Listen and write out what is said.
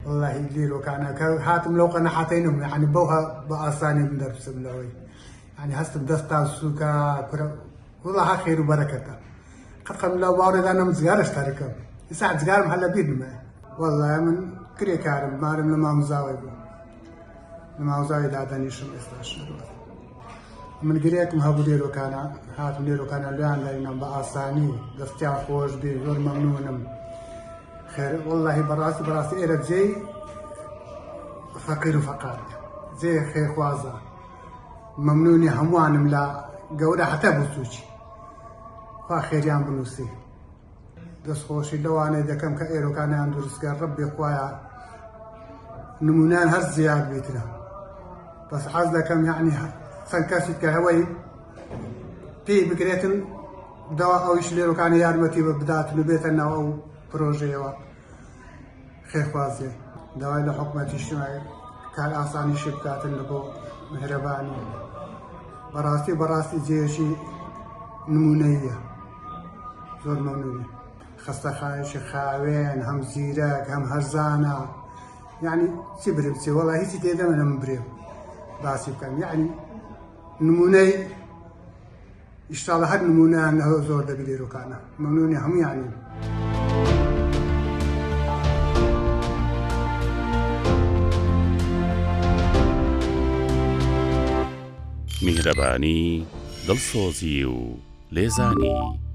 والله يديروا كان هاتم لو قناحتينهم يعني بوها بأساني من درس بلوي يعني هستم دستا سوكا والله خير وبركة قد خم لو بارد أنا مزجار اشتركه يساعد زجار محل بيدنا ما والله من كري كارم مارم لما مزاوي دادني شو إستاش من قريكم هابو ديرو كان هاتم ديرو كان ليان لينا بأساني دستيا خوش بي زور ممنونم خير والله براسي إيرد زي فقير وفقار زي خير خوازة ممنوني هموانم لا جودة حتى بوسوشي خيريان بنوسي دس خوشي لواني دا كم كايرو كان عنده رزق ربي خوايا نمونان هز زياد بيتنا بس عايز كم يعني سنكاسيت كهوي تي بكريتن دواء او يشليرو كان يارمتي ببدات بيتنا او بروجي خير خوازي دواء لحكمة اجتماعي كان أصاني شبكات النبو مهرباني براسي جيشي نمونية زور ممنوني خاصة خايش خاوين هم زيرك هم هرزانا يعني سبرمسي والله هي سيدي من مبريم باسي كان يعني نموني اشتغل هاد نمونة انه زور دبيليرو كان ممنوني هم يعني میهرەبانی دڵسۆزی و لێزانی